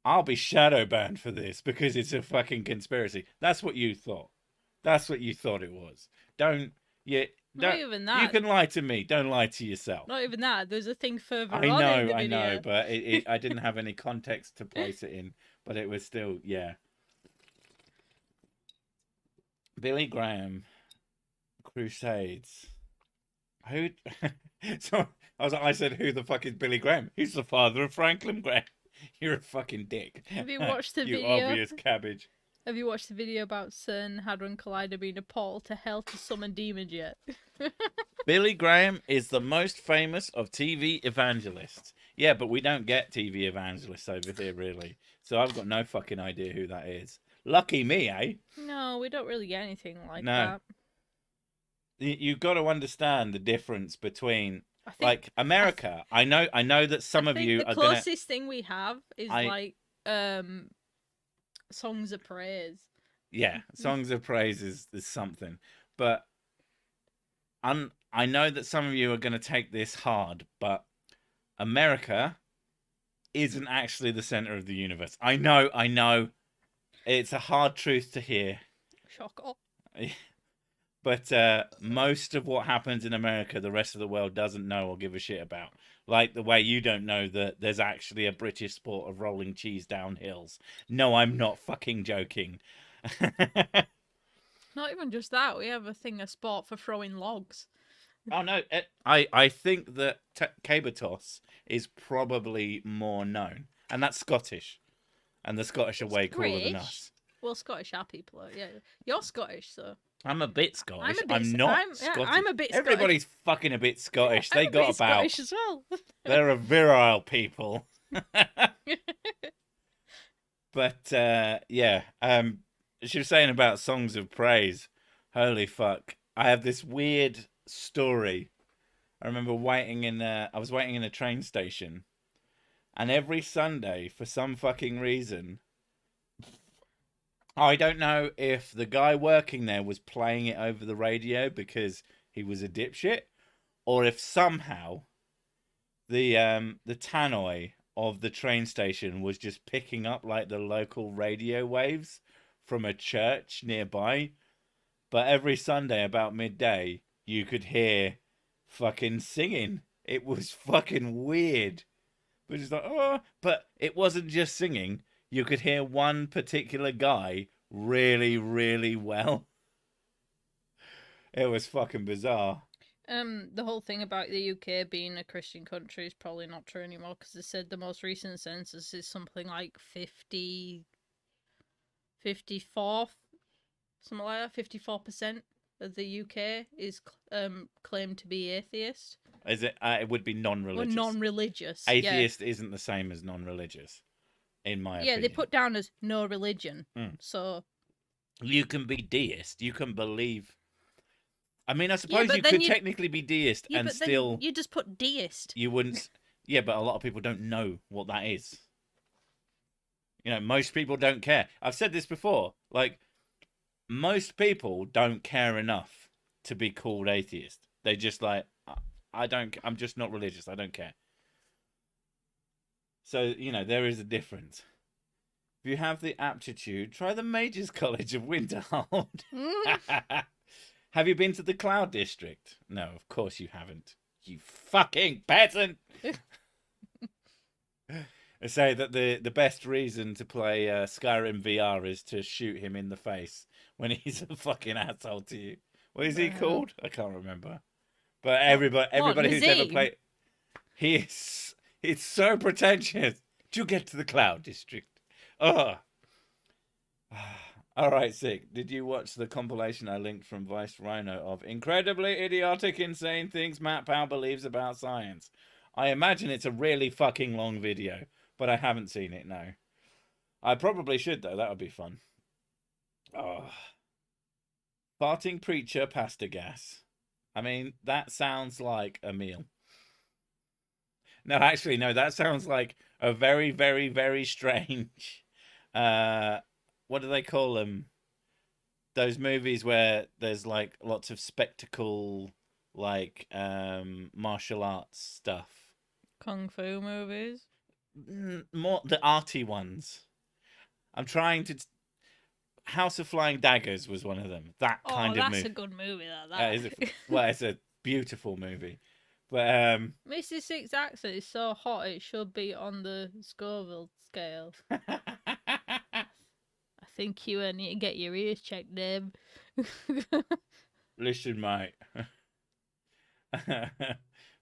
I'll be shadow banned for this because it's a fucking conspiracy. That's what you thought. That's what you thought it was. Not even that. You can lie to me. Don't lie to yourself. Not even that. There's a thing further on in the video. I know, but I didn't have any context to place it in. But it was still, yeah. Billy Graham, Crusades. Who? So I said, who the fuck is Billy Graham? He's the father of Franklin Graham. You're a fucking dick. Have you watched the video? You obvious cabbage. Have you watched the video about CERN Hadron Collider being a portal to hell to summon demons yet? Billy Graham is the most famous of TV evangelists. Yeah, but we don't get TV evangelists over here, really. So I've got no fucking idea who that is. Lucky me, eh? No, we don't really get anything like that. You've got to understand the difference between... Like America, I know that some of you are gonna. The closest thing we have is songs of praise. Yeah, songs of praise is something, but I know that some of you are going to take this hard. But America isn't actually the center of the universe. I know. It's a hard truth to hear. Shocker. But most of what happens in America, the rest of the world doesn't know or give a shit about. Like the way you don't know that there's actually a British sport of rolling cheese down hills. No, I'm not fucking joking. Not even just that. We have a sport for throwing logs. Oh no, I think that caber toss is probably more known, and that's Scottish, and the Scottish are way cooler than us. Well, Scottish are people. Yeah, you're Scottish, so. I'm a bit Scottish. I'm not Scottish. I'm a bit Scottish. Everybody's fucking a bit Scottish. They got about Scottish as well. They're a virile people. But yeah, she was saying about songs of praise. Holy fuck! I have this weird story. I remember I was waiting in a train station, and every Sunday, for some fucking reason, I don't know if the guy working there was playing it over the radio because he was a dipshit, or if somehow the tannoy of the train station was just picking up like the local radio waves from a church nearby. But every Sunday about midday, you could hear fucking singing. It was fucking weird. But it's like, oh, but it wasn't just singing. You could hear one particular guy really, really well. It was fucking bizarre. The whole thing about the UK being a Christian country is probably not true anymore, because they said the most recent census is something like 54, something like that. 54% of the UK is claimed to be atheist. Is it? It would be non-religious. Or non-religious. Atheist isn't the same as non-religious, in my opinion. Yeah, they put down as no religion. So you can be deist. You can believe. I mean, I suppose you could technically be deist and still. You just put deist. You wouldn't. Yeah, but a lot of people don't know what that is. You know, most people don't care. I've said this before. Like, most people don't care enough to be called atheist. They just like, I'm just not religious. I don't care. So, you know, there is a difference. If you have the aptitude, try the Majors College of Winterhold. Have you been to the Cloud District? No, of course you haven't. You fucking peasant! They say that the best reason to play Skyrim VR is to shoot him in the face when he's a fucking asshole to you. What is he called? I can't remember. But everybody who's ever played... It's so pretentious. Do you get to the Cloud District? Ugh. All right, Sick. Did you watch the compilation I linked from Vice Rhino of incredibly idiotic, insane things Matt Powell believes about science? I imagine it's a really fucking long video, but I haven't seen it, no. I probably should, though. That would be fun. Oh. Farting preacher pasta gas. I mean, that sounds like a meal. No, actually, no. That sounds like a very, very, very strange... what do they call them? Those movies where there's like lots of spectacle, like martial arts stuff. Kung fu movies? More the arty ones. I'm trying to... House of Flying Daggers was one of them. That kind of movie. That's a good movie, that. Well, it's a beautiful movie. But Mr. Six accent is so hot it should be on the Scoville Scale. I think you need to get your ears checked, Deb. Listen, mate.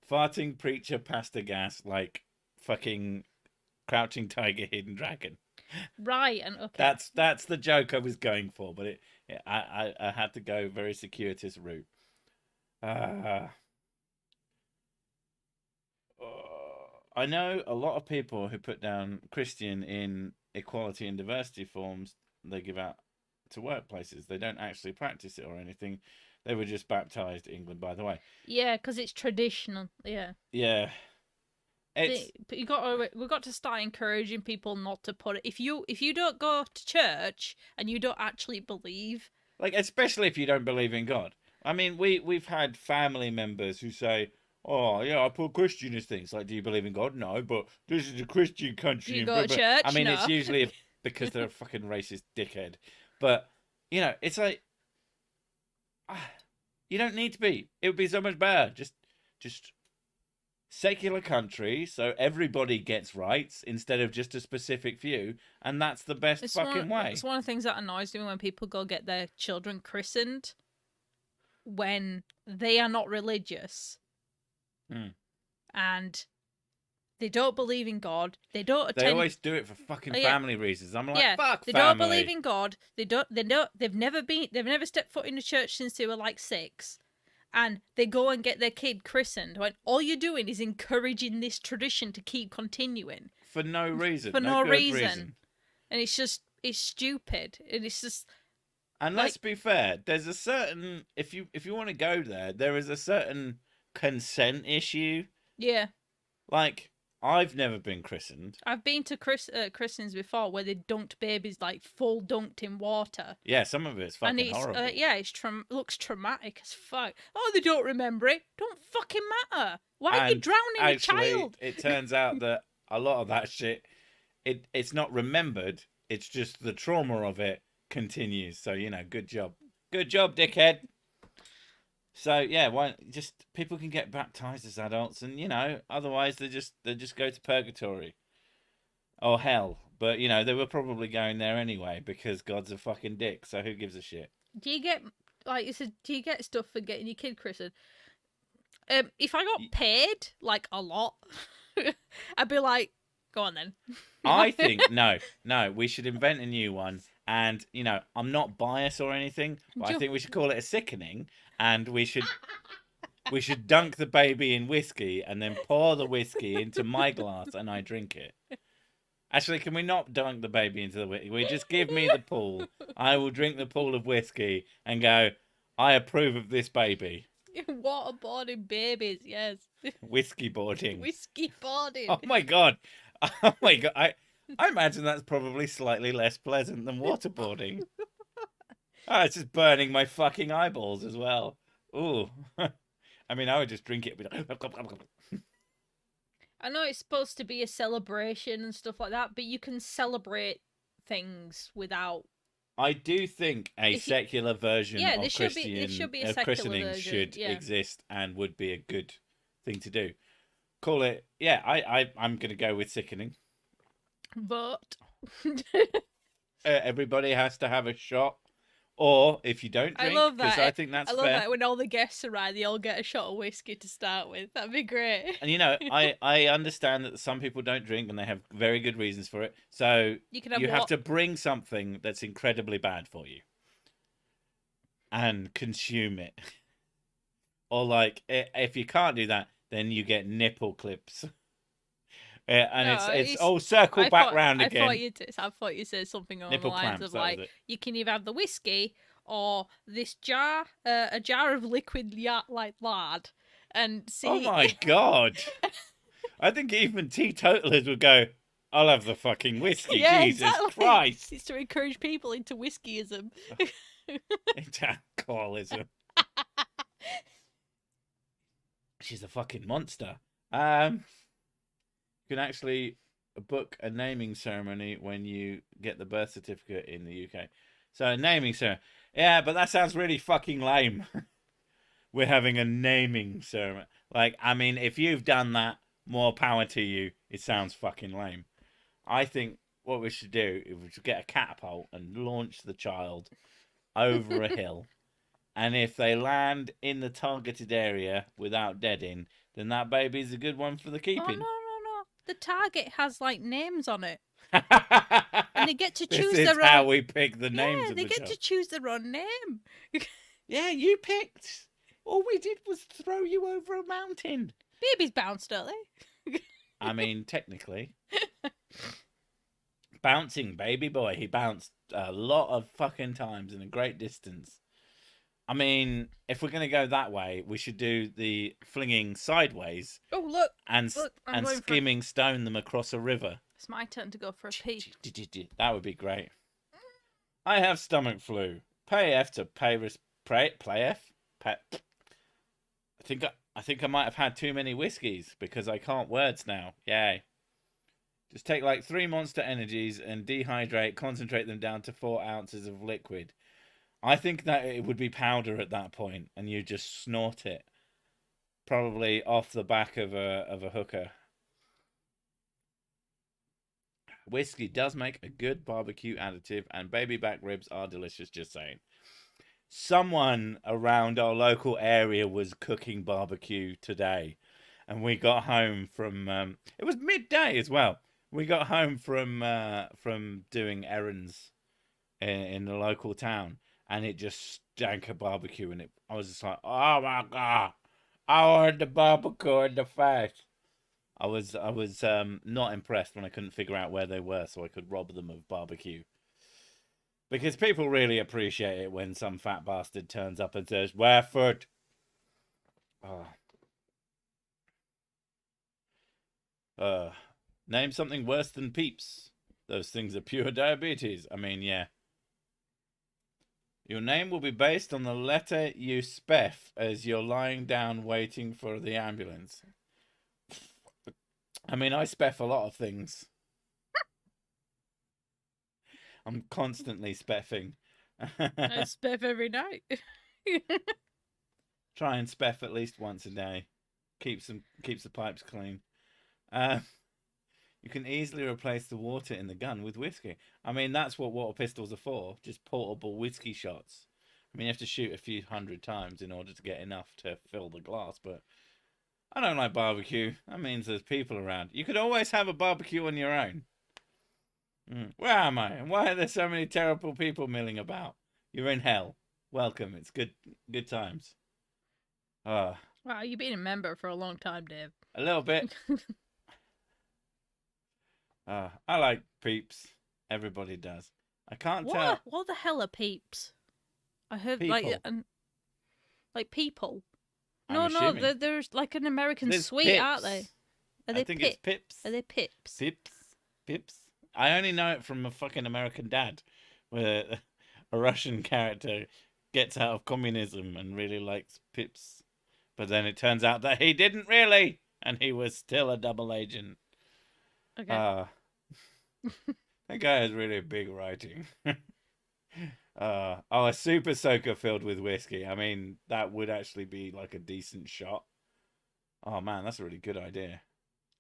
Farting preacher pasta gas like fucking Crouching Tiger, Hidden Dragon. Right, and okay. That's the joke I was going for, but I had to go very circuitous route. I know a lot of people who put down Christian in equality and diversity forms they give out to workplaces. They don't actually practice it or anything. They were just baptized in England, by the way. Yeah, because it's traditional. Yeah. Yeah. But we've got to start encouraging people not to put it. If you don't go to church and you don't actually believe, like, especially if you don't believe in God. I mean, we've had family members who say, oh yeah, I put Christian as things. Like, do you believe in God? No, but this is a Christian country. Do you go to church? I mean, No. it's usually because they're a fucking racist dickhead. But you know, it's like you don't need to be. It would be so much better. Just secular country, so everybody gets rights instead of just a specific few, and that's the best fucking way. It's one of the things that annoys me when people go get their children christened when they are not religious and they don't believe in God. They don't attend. They always do it for fucking family reasons. I'm like, fuck they family. don't believe in God. They've never stepped foot in a church since they were like 6. And they go and get their kid christened when all you're doing is encouraging this tradition to keep continuing. For no reason. For no reason. And it's stupid. And it's just... And let's be fair, there's a certain... If you want to go there is a certain consent issue. Yeah. Like, I've never been christened. I've been to christenings before where they dunked babies, like, full dunked in water. Yeah, some of it's fucking horrible. It looks traumatic as fuck. Oh, they don't remember it. Don't fucking matter. Why are you drowning a child? It turns out that a lot of that shit, it's not remembered. It's just the trauma of it continues. So, you know, good job. Good job, dickhead. So yeah, just people can get baptized as adults, and you know, otherwise they just go to purgatory or hell. But you know, they were probably going there anyway because God's a fucking dick. So who gives a shit? Do you get do you get stuff for getting your kid christened? If I got paid like a lot, I'd be like, go on then. I think no, we should invent a new one. And you know, I'm not biased or anything, but I think we should call it a sickening. And we should dunk the baby in whiskey and then pour the whiskey into my glass and I drink it. Actually, can we not dunk the baby into the whiskey? We just give me the pool. I will drink the pool of whiskey and go, I approve of this baby. Waterboarding babies, yes. Whiskey boarding. Whiskey boarding. Oh my god. Oh my god. I imagine that's probably slightly less pleasant than waterboarding. Oh, it's just burning my fucking eyeballs as well. Ooh. I mean, I would just drink it. I know it's supposed to be a celebration and stuff like that, but you can celebrate things without... I do think a secular version of christening should exist and would be a good thing to do. Call it... Yeah, I'm going to go with sickening. But... everybody has to have a shot. Or if you don't drink, because I think that's fair. I love that when all the guests arrive, they all get a shot of whiskey to start with. That'd be great. And you know, I understand that some people don't drink and they have very good reasons for it. So you have to bring something that's incredibly bad for you and consume it. Or like, if you can't do that, then you get nipple clips. And circle back round again. I thought you said something along the lines of like, you can either have the whiskey or this jar, a jar of liquid like lard, and see. Oh my god! I think even teetotalers would go, "I'll have the fucking whiskey." Yeah, Jesus Christ! It's to encourage people into whiskeyism. Into alcoholism. She's a fucking monster. You can actually book a naming ceremony when you get the birth certificate in the UK. So a naming ceremony. Yeah, but that sounds really fucking lame. We're having a naming ceremony. Like, I mean, if you've done that, more power to you. It sounds fucking lame. I think what we should do is we should get a catapult and launch the child over a hill. And if they land in the targeted area without deading, then that baby's a good one for the keeping. Oh, no. The target has like names on it, and they get to choose their own. This is how we pick the names. Yeah, they get to choose their own name. Yeah, you picked. All we did was throw you over a mountain. Babies bounce, don't they? I mean, technically, bouncing baby boy. He bounced a lot of fucking times in a great distance. I mean, if we're going to go that way, we should do the flinging sideways. Oh, look. And skimming stone them across a river. It's my turn to go for a pee. That would be great. I have stomach flu. Pay F to play F. I think I think I might have had too many whiskeys because I can't words now. Yay. Just take like 3 Monster Energies and dehydrate, concentrate them down to 4 ounces of liquid. I think that it would be powder at that point, and you just snort it. Probably off the back of a hooker. Whiskey does make a good barbecue additive, and baby back ribs are delicious, just saying. Someone around our local area was cooking barbecue today, and we got home from it was midday as well. We got home from doing errands in the local town, and it just stank of barbecue, and I was just like, oh my god, I wanted the barbecue in the face. I was not impressed when I couldn't figure out where they were so I could rob them of barbecue. Because people really appreciate it when some fat bastard turns up and says, "Where food?" Name something worse than peeps. Those things are pure diabetes. I mean, yeah. Your name will be based on the letter you speff as you're lying down waiting for the ambulance. I mean, I speff a lot of things. I'm constantly speffing. I speff every night. Try and speff at least once a day. Keeps the pipes clean. You can easily replace the water in the gun with whiskey. I mean, that's what water pistols are for. Just portable whiskey shots. I mean, you have to shoot a few hundred times in order to get enough to fill the glass, but I don't like barbecue. That means there's people around. You could always have a barbecue on your own. Where am I? And why are there so many terrible people milling about? You're in hell. Welcome. It's good times. Wow, you've been a member for a long time, Dave. A little bit. I like peeps. Everybody does. I can't tell. What the hell are peeps? I heard People. like people. I'm No, assuming. there's like an American There's sweet, pips. aren't they? Are they I think it's pips. Are they pips? Pips. I only know it from a fucking American Dad, where a Russian character gets out of communism and really likes pips. But then it turns out that he didn't really, and he was still a double agent. Okay. That guy has really big writing. A super soaker filled with whiskey. I mean, that would actually be like a decent shot. Oh man, that's a really good idea.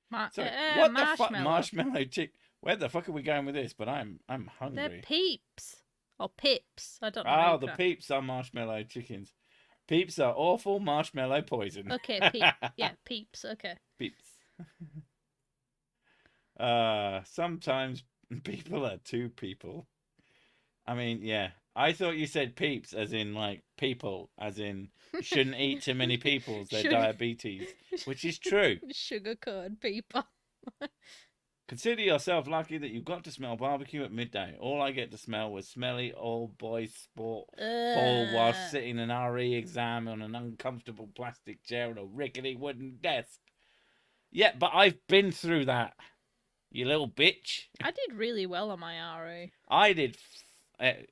What the fuck, marshmallow chick? Where the fuck are we going with this? But I'm hungry. They're peeps or pips. I don't know. Oh, the peeps are marshmallow chickens. Peeps are awful marshmallow poison. Okay, yeah, peeps. Okay. Peeps. Sometimes people are two people. I mean, yeah. I thought you said peeps as in like people, as in shouldn't eat too many peoples, they're diabetes, which is true. Sugar-coated people. Consider yourself lucky that you got to smell barbecue at midday. All I get to smell was smelly old boy sport hall while sitting an RE exam on an uncomfortable plastic chair on a rickety wooden desk. Yeah, but I've been through that, you little bitch. I did really well on my RE. I did.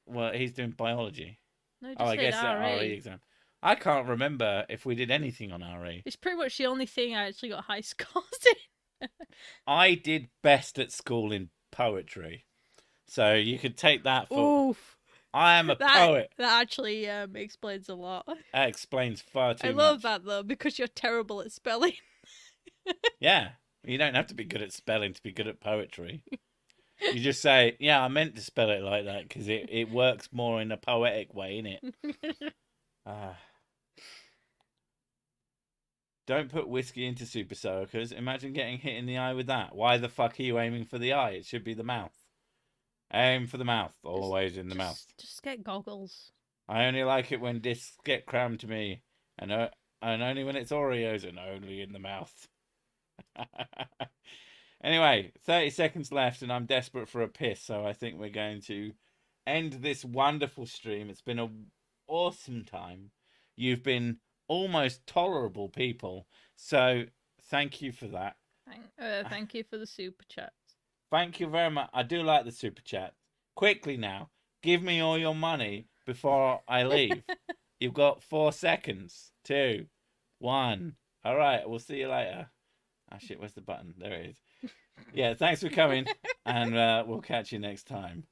Well, he's doing biology. No, just I guess the RE. RE exam. I can't remember if we did anything on RE. It's pretty much the only thing I actually got high scores in. I did best at school in poetry, so you could take that for. Oof. I am a poet. That actually explains a lot. That explains far too much. I love that though, because you're terrible at spelling. Yeah, you don't have to be good at spelling to be good at poetry. You just say, yeah, I meant to spell it like that because it works more in a poetic way, innit? Don't put whiskey into super soakers. Imagine getting hit in the eye with that. Why the fuck are you aiming for the eye? It should be the mouth. Aim for the mouth. Always in the mouth. Just get goggles. I only like it when discs get crammed to me. And only when it's Oreos and only in the mouth. Anyway, 30 seconds left and I'm desperate for a piss. So I think we're going to end this wonderful stream. It's been an awesome time. You've been almost tolerable people, so thank you for that. Thank you for the super chats. Thank you very much. I do like the super chat. Quickly now, give me all your money before I leave. You've got 4 seconds. 2, 1. All right, we'll see you later. Ah, shit, where's the button? There it is. Yeah, thanks for coming, and we'll catch you next time.